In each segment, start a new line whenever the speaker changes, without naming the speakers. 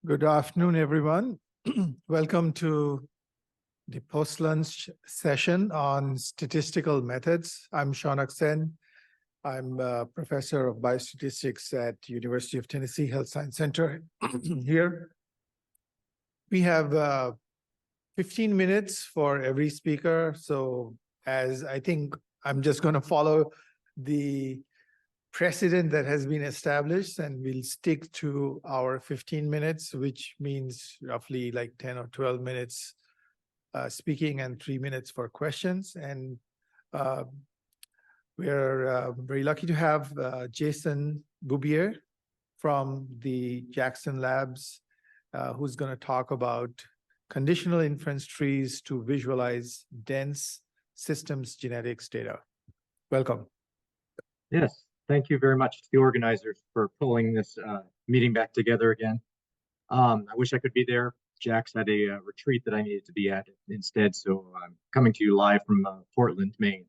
Good afternoon, everyone. Welcome to the post-lunch session on statistical methods. I'm Shaunak Sen. I'm a professor of biostatistics at University of Tennessee Health Science Center here. We have 15 minutes for every speaker. So as I think I'm just going to follow the precedent that has been established, and we'll stick to our 15 minutes, which means roughly like 10 or 12 minutes speaking and 3 minutes for questions. And we're very lucky to have Jason Bubier from the Jackson Labs, who's going to talk about conditional inference trees to visualize dense systems genetics data. Welcome.
Yes, thank you very much to the organizers for pulling this meeting back together again. I wish I could be there. Jax had a retreat that I needed to be at instead, so I'm coming to you live from Portland, Maine.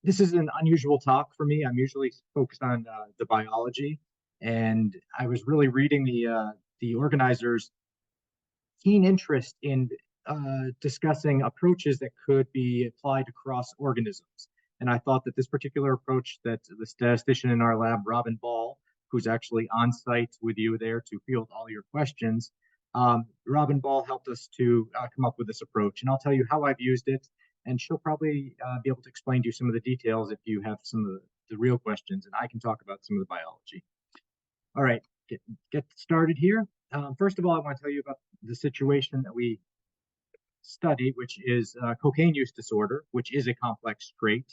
This is an unusual talk for me. I'm usually focused on the biology, and I was really reading the organizers' keen interest in discussing approaches that could be applied across organisms. And I thought that this particular approach that the statistician in our lab, Robin Ball, who's actually on site with you there to field all your questions, Robin Ball helped us to come up with this approach. And I'll tell you how I've used it, and she'll probably be able to explain to you some of the details if you have some of the real questions, and I can talk about some of the biology. All right, get started here. First of all, I want to tell you about the situation that we study, which is cocaine use disorder, which is a complex trait.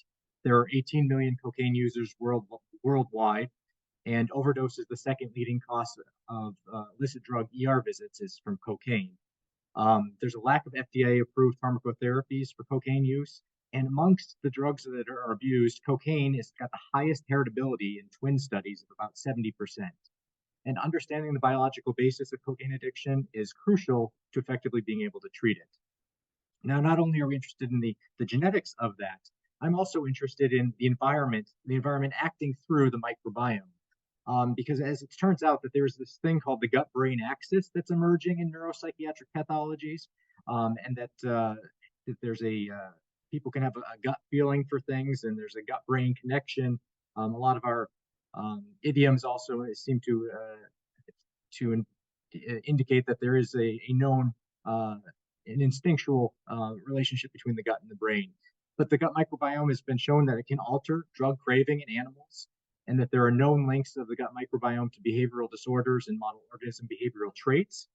There are 18 million cocaine users worldwide, and overdose is the second leading cause of illicit drug ER visits is from cocaine. There's a lack of FDA-approved pharmacotherapies for cocaine use, and amongst the drugs that are abused, cocaine has got the highest heritability in twin studies of about 70%. And understanding the biological basis of cocaine addiction is crucial to effectively being able to treat it. Now, not only are we interested in the genetics of that, I'm also interested in the environment acting through the microbiome. Because as it turns out that there's this thing called the gut-brain axis that's emerging in neuropsychiatric pathologies, and that there's people can have a gut feeling for things, and there's a gut-brain connection. A lot of our idioms also seem to indicate that there is a known an instinctual relationship between the gut and the brain. But the gut microbiome has been shown that it can alter drug craving in animals, and that there are known links of the gut microbiome to behavioral disorders and model organism behavioral traits,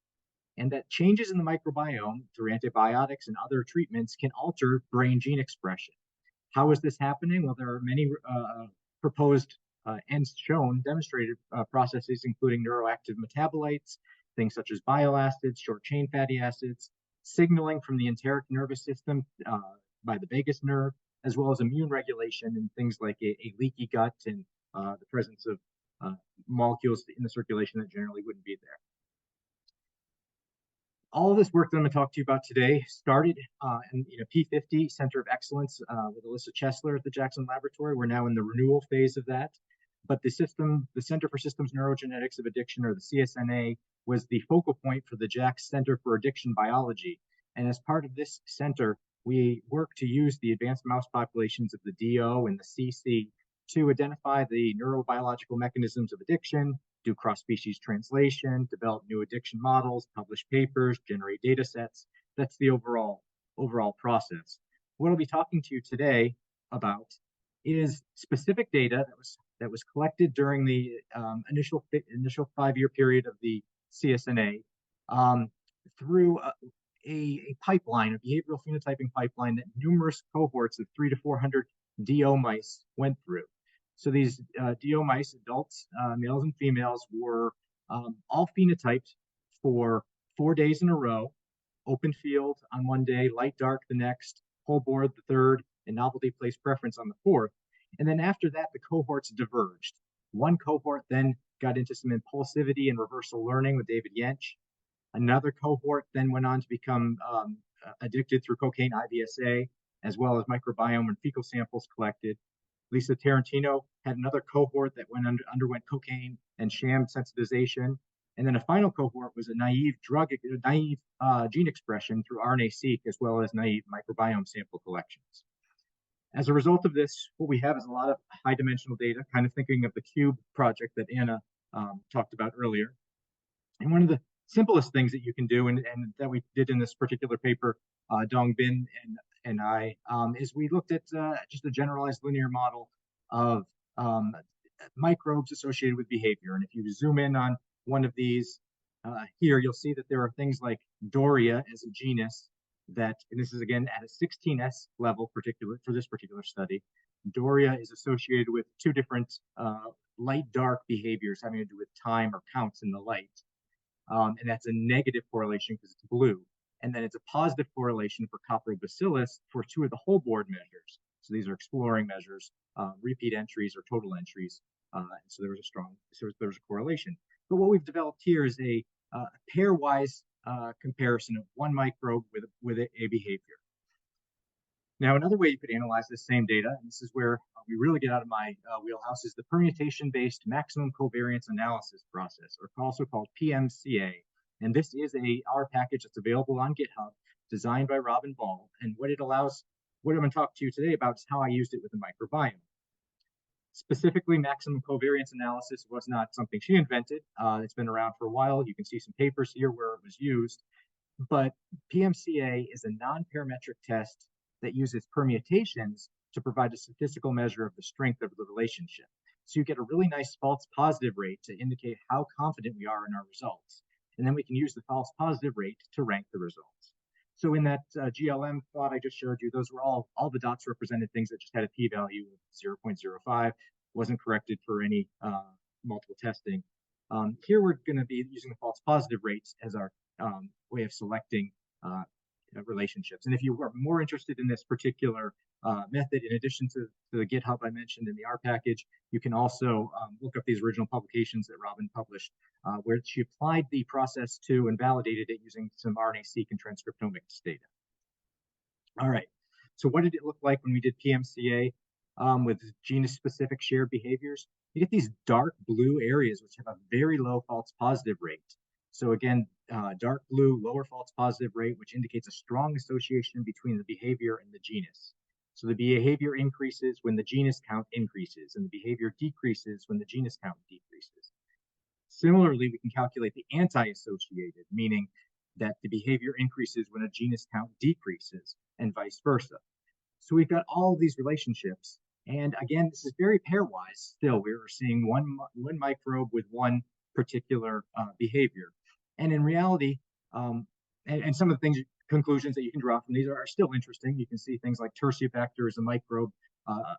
and that changes in the microbiome through antibiotics and other treatments can alter brain gene expression. How is this happening? Well, there are many proposed and demonstrated processes, including neuroactive metabolites, things such as bile-acids, short-chain fatty acids, signaling from the enteric nervous system by the vagus nerve, as well as immune regulation and things like a leaky gut and the presence of molecules in the circulation that generally wouldn't be there. All of this work that I'm going to talk to you about today started in P50 Center of Excellence with Alyssa Chesler at the Jackson Laboratory. We're now in the renewal phase of that. But the Center for Systems Neurogenetics of Addiction, or the CSNA, was the focal point for the JAX Center for Addiction Biology. And as part of this center, we work to use the advanced mouse populations of the DO and the CC to identify the neurobiological mechanisms of addiction, do cross-species translation, develop new addiction models, publish papers, generate data sets. That's the overall process. What I'll be talking to you today about is specific data that was collected during the initial 5-year period of the CSNA through a pipeline, a behavioral phenotyping pipeline that numerous cohorts of 300 to 400 DO mice went through. So these DO mice, adults, males and females, were all phenotyped for 4 days in a row, open field on one day, light dark the next, whole board the third, and novelty place preference on the fourth. And then after that, the cohorts diverged. One cohort then got into some impulsivity and reversal learning with David Yench. Another cohort then went on to become addicted through cocaine IBSA, as well as microbiome and fecal samples collected. Lisa Tarantino had another cohort that underwent cocaine and sham sensitization. And then a final cohort was a naive gene expression through RNA-seq, as well as naive microbiome sample collections. As a result of this, what we have is a lot of high-dimensional data, kind of thinking of the CUBE project that Anna talked about earlier. And one of the simplest things that you can do, and that we did in this particular paper, Dong Bin and I, is we looked at just a generalized linear model of microbes associated with behavior. And if you zoom in on one of these here, you'll see that there are things like Doria as a genus that, and this is again at a 16S level for this particular study. Doria is associated with two different light-dark behaviors having to do with time or counts in the light. And that's a negative correlation because it's blue. And then it's a positive correlation for Coprobacillus for two of the whole board measures. So these are exploring measures, repeat entries or total entries. So there was a correlation. But what we've developed here is a pairwise comparison of one microbe with a behavior. Now, another way you could analyze this same data, and this is where we really get out of my wheelhouse, is the permutation-based maximum covariance analysis process, or also called PMCA. And this is a R package that's available on GitHub, designed by Robin Ball. And what I'm going to talk to you today about is how I used it with the microbiome. Specifically, maximum covariance analysis was not something she invented. It's been around for a while. You can see some papers here where it was used. But PMCA is a non-parametric test that uses permutations to provide a statistical measure of the strength of the relationship. So you get a really nice false positive rate to indicate how confident we are in our results. And then we can use the false positive rate to rank the results. So in that GLM plot I just showed you, those were all the dots represented things that just had a p-value of 0.05, wasn't corrected for any multiple testing. Here we're going to be using the false positive rates as our way of selecting relationships. And if you are more interested in this particular method, in addition to the GitHub I mentioned in the R package, you can also look up these original publications that Robin published, where she applied the process to and validated it using some RNA-seq and transcriptomics data. All right, so what did it look like when we did PMCA with genus-specific shared behaviors? You get these dark blue areas which have a very low false positive rate. So again, dark blue, lower false positive rate, which indicates a strong association between the behavior and the genus. So the behavior increases when the genus count increases, and the behavior decreases when the genus count decreases. Similarly, we can calculate the anti-associated, meaning that the behavior increases when a genus count decreases, and vice versa. So we've got all of these relationships. And again, this is very pairwise. Still, we're seeing one microbe with one particular behavior. And in reality, and some of the conclusions that you can draw from these are still interesting. You can see things like Terciopacter is a microbe,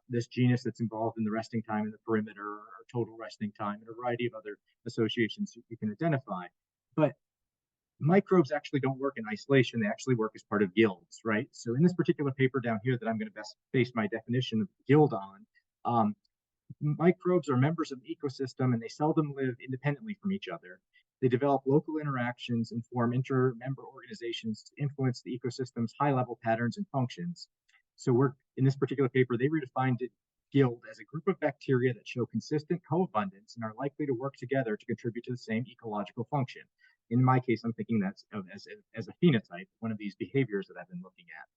this genus that's involved in the resting time in the perimeter, or total resting time, and a variety of other associations you can identify. But microbes actually don't work in isolation. They actually work as part of guilds, right? So in this particular paper down here that I'm going to best base my definition of guild on, microbes are members of the ecosystem, and they seldom live independently from each other. They develop local interactions and form inter-member organizations to influence the ecosystem's high-level patterns and functions. So in this particular paper, they redefined guild as a group of bacteria that show consistent co-abundance and are likely to work together to contribute to the same ecological function. In my case, I'm thinking that's as a phenotype, one of these behaviors that I've been looking at.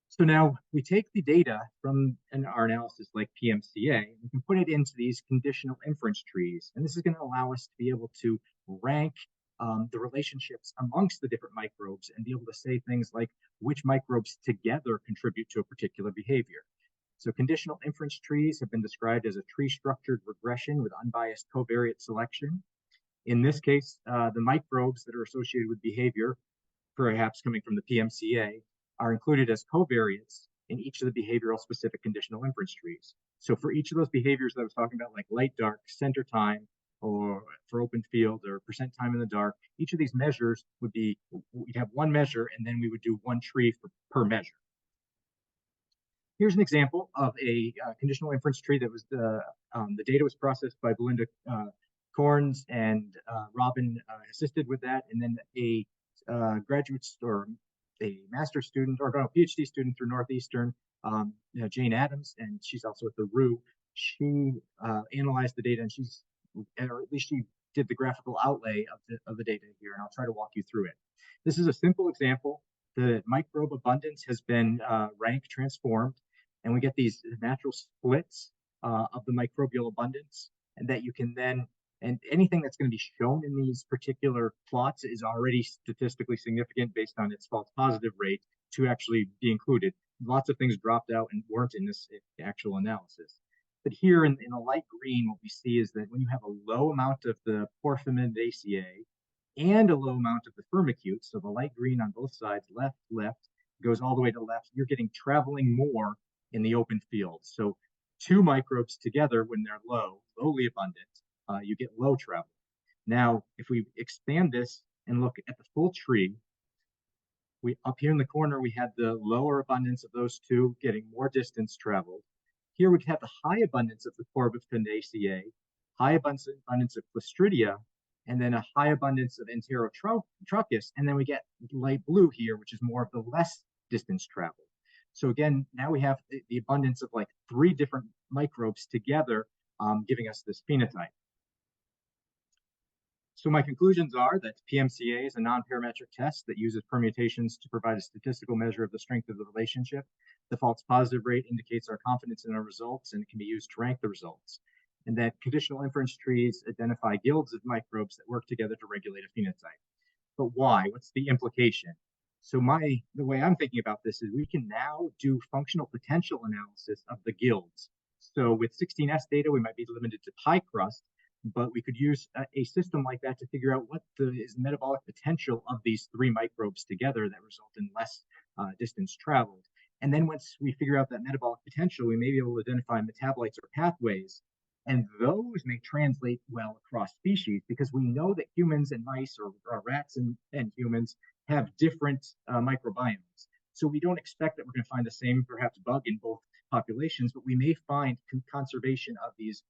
So now we take the data from our analysis like PMCA, and we can put it into these conditional inference trees. And this is going to allow us to be able to rank the relationships amongst the different microbes and be able to say things like which microbes together contribute to a particular behavior. So conditional inference trees have been described as a tree-structured regression with unbiased covariate selection. In this case, the microbes that are associated with behavior, perhaps coming from the PMCA, are included as covariates in each of the behavioral specific conditional inference trees. So for each of those behaviors that I was talking about, like light, dark, center time, or for open field, or percent time in the dark, each of these measures we'd have one measure, and then we would do one tree per measure. Here's an example of a conditional inference tree that was the data was processed by Belinda Corns, and Robin assisted with that, and then a graduate or a master's student, or no, PhD student through Northeastern, Jane Adams, and she's also at the RU. She analyzed the data, and or at least she did the graphical outlay of the data here, and I'll try to walk you through it. This is a simple example. The microbe abundance has been rank transformed, and we get these natural splits of the microbial abundance, and that you can then, and anything that's going to be shown in these particular plots is already statistically significant based on its false positive rate to actually be included. Lots of things dropped out and weren't in this actual analysis. But here in the light green, what we see is that when you have a low amount of the porphyridaceae and a low amount of the firmicutes, so the light green on both sides, left, left, goes all the way to left, you're getting traveling more in the open field. So two microbes together when they're lowly abundant, you get low travel. Now, if we expand this and look at the full tree, up here in the corner, we had the lower abundance of those two getting more distance traveled. Here we have the high abundance of the Porphyridaceae, high abundance of Clostridia, and then a high abundance of Enterotrachus, and then we get light blue here, which is more of the less distance traveled. So again, now we have the abundance of like 3 different microbes together, giving us this phenotype. So my conclusions are that PMCA is a non-parametric test that uses permutations to provide a statistical measure of the strength of the relationship. The false positive rate indicates our confidence in our results, and it can be used to rank the results. And that conditional inference trees identify guilds of microbes that work together to regulate a phenotype. But why? What's the implication? So the way I'm thinking about this is we can now do functional potential analysis of the guilds. So with 16S data, we might be limited to pie crust, but we could use a system like that to figure out what is the metabolic potential of these 3 microbes together that result in less distance traveled. And then once we figure out that metabolic potential, we may be able to identify metabolites or pathways, and those may translate well across species because we know that humans and mice or rats and humans have different microbiomes. So we don't expect that we're going to find the same perhaps bug in both populations, but we may find conservation of these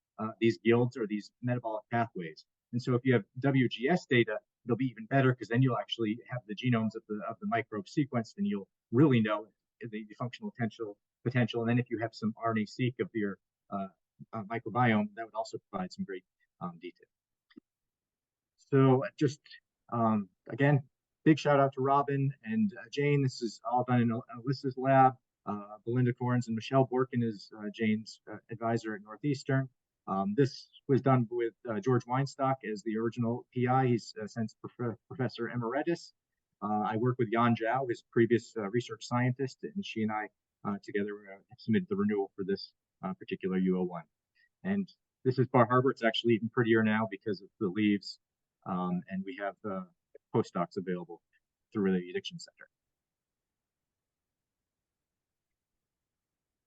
guilds or these metabolic pathways. And so if you have WGS data, they'll be even better because then you'll actually have the genomes of the microbe sequenced, and you'll really know the functional potential. And then if you have some RNA-seq of your microbiome, that would also provide some great detail. So just again, big shout out to Robin and Jane. This is all done in Alyssa's lab. Belinda Corns and Michelle Borkin is Jane's advisor at Northeastern. This was done with George Weinstock as the original PI. He's since Professor Emeritus. I work with Yan Zhao, his previous research scientist, and she and I together have submitted the renewal for this particular U01. And this is Bar Harbor. It's actually even prettier now because of the leaves, and we have postdocs available through the Addiction Center.